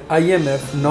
IMF 9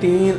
$3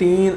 $3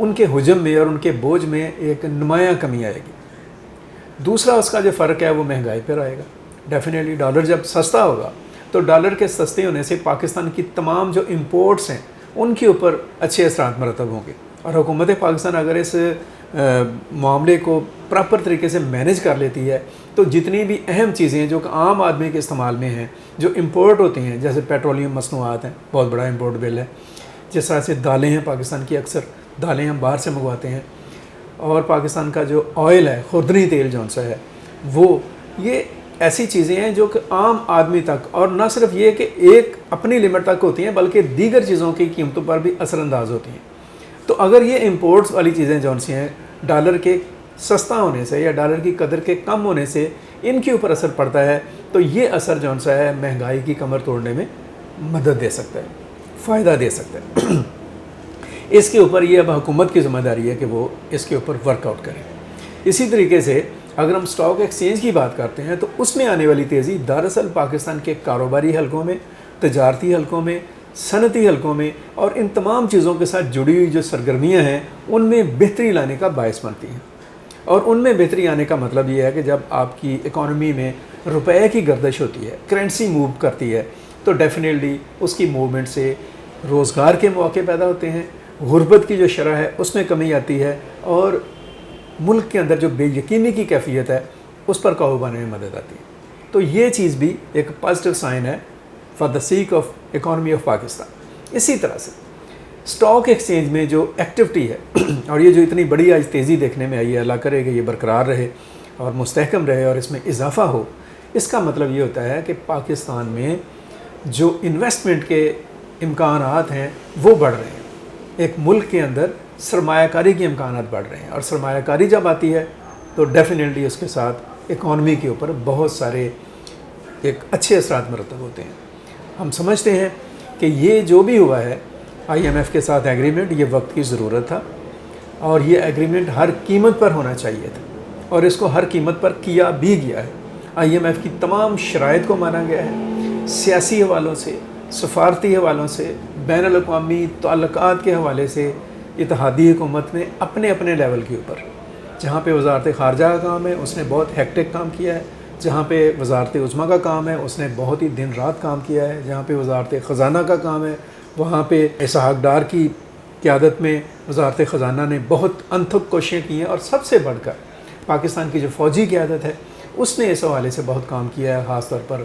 ان کے حجم میں اور ان کے بوجھ میں ایک نمایاں کمی آئے گی۔ دوسرا اس کا جو فرق ہے وہ مہنگائی پر آئے گا۔ ڈیفینیٹلی ڈالر جب سستا ہوگا تو ڈالر کے سستے ہونے سے پاکستان کی تمام جو امپورٹس ہیں ان کے اوپر اچھے اثرات مرتب ہوں گے، اور حکومت پاکستان اگر اس معاملے کو پراپر طریقے سے مینیج کر لیتی ہے تو جتنی بھی اہم چیزیں جو کہ عام آدمی کے استعمال میں ہیں، جو امپورٹ ہوتی ہیں، جیسے پیٹرولیم مصنوعات ہیں، بہت بڑا امپورٹ بل ہے، جس طرح سے دالیں ہیں، پاکستان کی اکثر دالیں ہم باہر سے منگواتے ہیں، اور پاکستان کا جو آئل ہے، خوردنی تیل جون سا ہے، وہ یہ ایسی چیزیں ہیں جو کہ عام آدمی تک، اور نہ صرف یہ کہ ایک اپنی لمٹ تک ہوتی ہیں بلکہ دیگر چیزوں کی قیمتوں پر بھی اثر انداز ہوتی ہیں۔ تو اگر یہ امپورٹس والی چیزیں جون سی ہیں، ڈالر کے سستا ہونے سے یا ڈالر کی قدر کے کم ہونے سے ان کے اوپر اثر پڑتا ہے، تو یہ اثر جون سا ہے مہنگائی کی کمر توڑنے میں مدد دے سکتا ہے، فائدہ دے سکتا ہے۔ اس کے اوپر یہ اب حکومت کی ذمہ داری ہے کہ وہ اس کے اوپر ورک آؤٹ کرے۔ اسی طریقے سے اگر ہم سٹاک ایکسچینج کی بات کرتے ہیں تو اس میں آنے والی تیزی دراصل پاکستان کے کاروباری حلقوں میں، تجارتی حلقوں میں، صنعتی حلقوں میں اور ان تمام چیزوں کے ساتھ جڑی ہوئی جو سرگرمیاں ہیں ان میں بہتری لانے کا باعث بنتی ہیں۔ اور ان میں بہتری آنے کا مطلب یہ ہے کہ جب آپ کی اکانومی میں روپے کی گردش ہوتی ہے، کرنسی موو کرتی ہے، تو ڈیفینیٹلی اس کی موومنٹ سے روزگار کے مواقع پیدا ہوتے ہیں، غربت کی جو شرح ہے اس میں کمی آتی ہے، اور ملک کے اندر جو بے یقینی کی کیفیت ہے اس پر قابو پانے میں مدد آتی ہے۔ تو یہ چیز بھی ایک پازیٹیو سائن ہے for the sake of economy of Pakistan. اسی طرح سے سٹاک ایکسچینج میں جو ایکٹیویٹی ہے اور یہ جو اتنی بڑی آج تیزی دیکھنے میں آئی ہے، اللہ کرے کہ یہ برقرار رہے اور مستحکم رہے اور اس میں اضافہ ہو، اس کا مطلب یہ ہوتا ہے کہ پاکستان میں جو انویسٹمنٹ کے امکانات ہیں وہ بڑھ رہے ہیں۔ ایک ملک کے اندر سرمایہ کاری کے امکانات بڑھ رہے ہیں، اور سرمایہ کاری جب آتی ہے تو ڈیفینیٹلی اس کے ساتھ اکانومی کے اوپر بہت سارے ایک اچھے اثرات مرتب ہوتے ہیں۔ ہم سمجھتے ہیں کہ یہ جو بھی ہوا ہے آئی ایم ایف کے ساتھ ایگریمنٹ، یہ وقت کی ضرورت تھا، اور یہ ایگریمنٹ ہر قیمت پر ہونا چاہیے تھا، اور اس کو ہر قیمت پر کیا بھی گیا ہے۔ آئی ایم ایف کی تمام شرائط کو مانا گیا ہے، سیاسی حوالوں سے، سفارتی حوالوں سے، بین الاقوامی تعلقات کے حوالے سے اتحادی حکومت نے اپنے اپنے لیول کے اوپر، جہاں پہ وزارت خارجہ کا کام ہے اس نے بہت ہیکٹک کام کیا ہے، جہاں پہ وزارت عظمیٰ کا کام ہے اس نے بہت ہی دن رات کام کیا ہے، جہاں پہ وزارت خزانہ کا کام ہے وہاں پہ اسحاق ڈار کی قیادت میں وزارت خزانہ نے بہت انتھک کوششیں کی ہیں، اور سب سے بڑھ کر پاکستان کی جو فوجی قیادت ہے اس نے اس حوالے سے بہت کام کیا ہے، خاص طور پر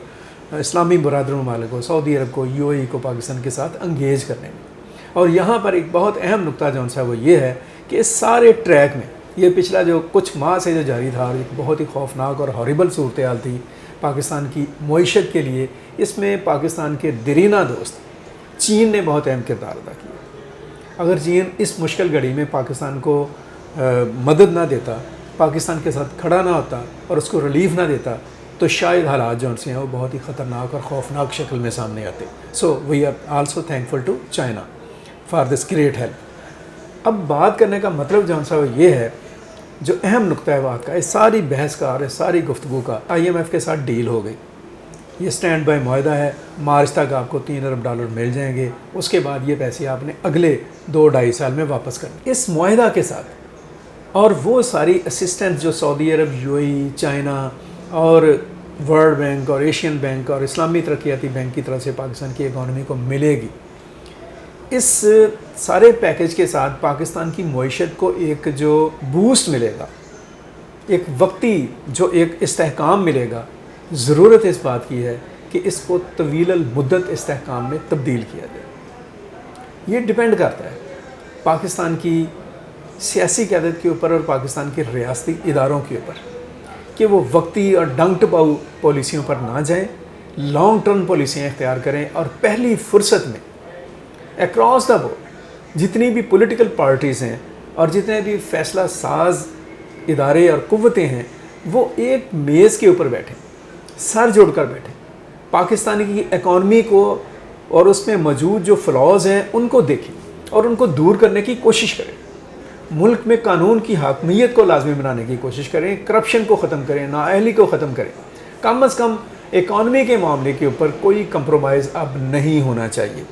اسلامی برادر ممالک کو، سعودی عرب کو، یو اے ای کو پاکستان کے ساتھ انگیج کرنے میں۔ اور یہاں پر ایک بہت اہم نقطہ جون سا وہ یہ ہے کہ اس سارے ٹریک میں یہ پچھلا جو کچھ ماہ سے جو جاری تھا، اور ایک بہت ہی خوفناک اور ہاریبل صورتحال تھی پاکستان کی معیشت کے لیے، اس میں پاکستان کے دیرینہ دوست چین نے بہت اہم کردار ادا کیا۔ اگر چین اس مشکل گھڑی میں پاکستان کو مدد نہ دیتا، پاکستان کے ساتھ کھڑا نہ ہوتا اور اس کو ریلیف نہ دیتا، تو شاید حالات جو سے ہیں وہ بہت ہی خطرناک اور خوفناک شکل میں سامنے آتے۔ So we are also thankful to China for this great help. اب بات کرنے کا مطلب جون سا وہ یہ ہے، جو اہم نقطہ ہے بات کا، اس ساری بحث کا اور اس ساری گفتگو کا آئی ایم ایف کے ساتھ ڈیل ہو گئی۔ یہ سٹینڈ بائی معاہدہ ہے، مارچ تک آپ کو $3 ارب مل جائیں گے، اس کے بعد یہ پیسے آپ نے اگلے 2-2.5 سال میں واپس کرنے۔ اس معاہدہ کے ساتھ اور وہ ساری اسسٹنس جو سعودی عرب، یو اے ای، چائنا اور ورلڈ بینک اور ایشین بینک اور اسلامی ترقیاتی بینک کی طرف سے پاکستان کی اکانومی کو ملے گی، اس سارے پیکج کے ساتھ پاکستان کی معیشت کو ایک جو بوسٹ ملے گا، ایک وقتی جو ایک استحکام ملے گا، ضرورت اس بات کی ہے کہ اس کو طویل المدت استحکام میں تبدیل کیا جائے۔ یہ ڈیپینڈ کرتا ہے پاکستان کی سیاسی قیادت کے اوپر اور پاکستان کے ریاستی اداروں کے اوپر کہ وہ وقتی اور ڈنگ ٹپاؤ پالیسیوں پر نہ جائیں، لانگ ٹرم پالیسیاں اختیار کریں، اور پہلی فرصت میں اکراس دا بورڈ جتنی بھی پولیٹیکل پارٹیز ہیں اور جتنے بھی فیصلہ ساز ادارے اور قوتیں ہیں وہ ایک میز کے اوپر بیٹھیں، سر جوڑ کر بیٹھیں، پاکستان کی اکانومی کو اور اس میں موجود جو فلاز ہیں ان کو دیکھیں اور ان کو دور کرنے کی کوشش کریں، ملک میں قانون کی حاکمیت کو لازمی بنانے کی کوشش کریں، کرپشن کو ختم کریں، نااہلی کو ختم کریں، کم از کم اکانومی کے معاملے کے اوپر کوئی کمپرومائز اب نہیں ہونا چاہیے۔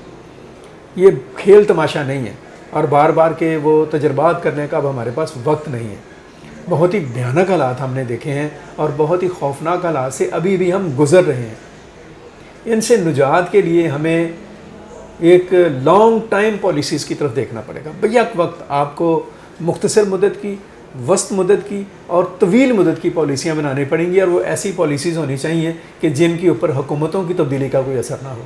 یہ کھیل تماشا نہیں ہے، اور بار بار کے وہ تجربات کرنے کا اب ہمارے پاس وقت نہیں ہے۔ بہت ہی بھیانک حالات ہم نے دیکھے ہیں اور بہت ہی خوفناک حالات سے ابھی بھی ہم گزر رہے ہیں۔ ان سے نجات کے لیے ہمیں ایک لانگ ٹائم پالیسیز کی طرف دیکھنا پڑے گا۔ بیک وقت آپ کو مختصر مدت کی، وسط مدت کی اور طویل مدت کی پالیسیاں بنانی پڑیں گی، اور وہ ایسی پالیسیز ہونی چاہیے کہ جن کے اوپر حکومتوں کی تبدیلی کا کوئی اثر نہ ہو،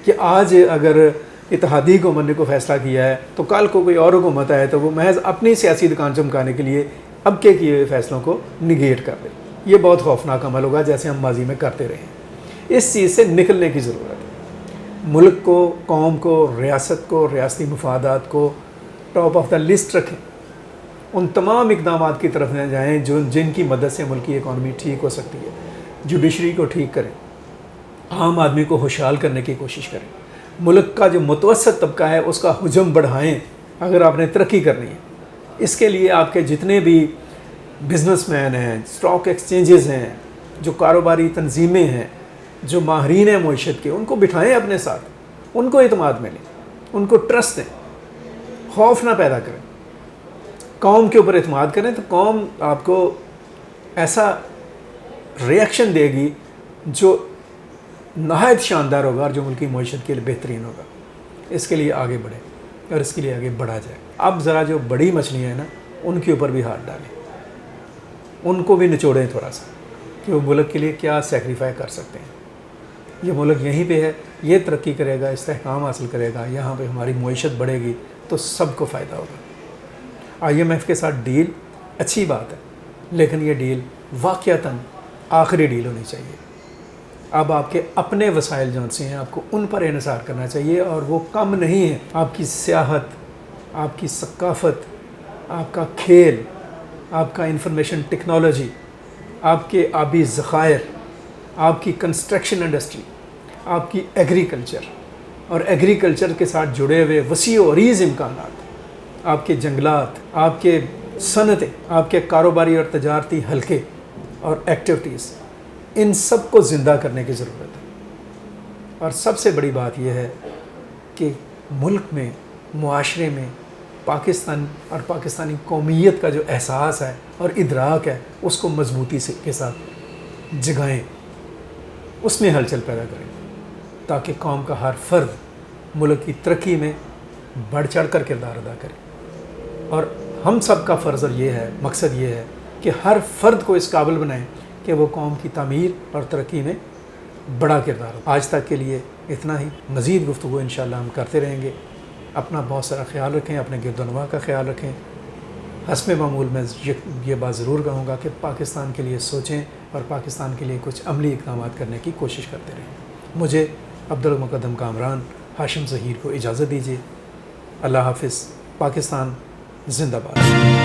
کہ آج اگر اتحادی حکومت نے کوئی فیصلہ کیا ہے تو کل کو کوئی اور حکومت آئے تو وہ محض اپنی سیاسی دکان چمکانے کے لیے اب کے کیے ہوئے فیصلوں کو نگیٹ کر دے۔ یہ بہت خوفناک عمل ہوگا، جیسے ہم ماضی میں کرتے رہے ہیں۔ اس چیز سے نکلنے کی ضرورت ہے۔ ملک کو، قوم کو، ریاست کو، ریاستی مفادات کو ٹاپ آف دا لسٹ رکھیں، ان تمام اقدامات کی طرف نہ جائیں جن کی مدد سے ملک کی اکانومی ٹھیک ہو سکتی ہے۔ جوڈیشری کو ٹھیک کریں، عام آدمی کو خوشحال کرنے کی کوشش کریں، ملک کا جو متوسط طبقہ ہے اس کا حجم بڑھائیں اگر آپ نے ترقی کرنی ہے۔ اس کے لیے آپ کے جتنے بھی بزنس مین ہیں، اسٹاک ایکسچینجز ہیں، جو کاروباری تنظیمیں ہیں، جو ماہرین ہیں معیشت کے، ان کو بٹھائیں اپنے ساتھ، ان کو اعتماد میں لیں، ان کو ٹرسٹ دیں، خوف نہ پیدا کریں، قوم کے اوپر اعتماد کریں تو قوم آپ کو ایسا ریئیکشن دے گی جو نہایت شاندار ہوگا اور جو ملکی معیشت کے لیے بہترین ہوگا۔ اس کے لیے آگے بڑھیں اور اس کے لیے آگے بڑھا جائے۔ اب ذرا جو بڑی مچھلیاں ہیں نا، ان کے اوپر بھی ہاتھ ڈالیں، ان کو بھی نچوڑیں تھوڑا سا کہ وہ ملک کے لیے کیا سیکریفائی کر سکتے ہیں۔ یہ ملک یہیں پہ ہے، یہ ترقی کرے گا، استحکام حاصل کرے گا، یہاں پہ ہماری معیشت بڑھے گی تو سب کو فائدہ ہوگا۔ IMF کے ساتھ ڈیل اچھی بات ہے، لیکن یہ ڈیل واقعتاً آخری ڈیل ہونی چاہیے۔ اب آپ کے اپنے وسائل جون سے ہیں، آپ کو ان پر انحصار کرنا چاہیے، اور وہ کم نہیں ہے۔ آپ کی سیاحت، آپ کی ثقافت، آپ کا کھیل، آپ کا انفارمیشن ٹیکنالوجی، آپ کے آبی ذخائر، آپ کی کنسٹرکشن انڈسٹری، آپ کی ایگریکلچر اور ایگریکلچر کے ساتھ جڑے ہوئے وسیع و عریض امکانات، آپ کے جنگلات، آپ کے صنعتیں، آپ کے کاروباری اور تجارتی حلقے اور ایکٹیویٹیز، ان سب کو زندہ کرنے کی ضرورت ہے۔ اور سب سے بڑی بات یہ ہے کہ ملک میں، معاشرے میں پاکستان اور پاکستانی قومیت کا جو احساس ہے اور ادراک ہے، اس کو مضبوطی سے کے ساتھ جگائیں، اس میں ہلچل پیدا کریں، تاکہ قوم کا ہر فرد ملک کی ترقی میں بڑھ چڑھ کر کردار ادا کرے۔ اور ہم سب کا فرض یہ ہے، مقصد یہ ہے کہ ہر فرد کو اس قابل بنائیں کہ وہ قوم کی تعمیر اور ترقی میں بڑا کردار ہو۔ آج تک کے لیے اتنا ہی، مزید گفتگو انشاءاللہ ہم کرتے رہیں گے۔ اپنا بہت سارا خیال رکھیں، اپنے گرد و نواح کا خیال رکھیں۔ حسب معمول میں یہ بات ضرور کہوں گا کہ پاکستان کے لیے سوچیں اور پاکستان کے لیے کچھ عملی اقدامات کرنے کی کوشش کرتے رہیں۔ مجھے عبدالمقدم کامران ہاشم ظہیر کو اجازت دیجیے۔ اللہ حافظ۔ پاکستان زندہ باد۔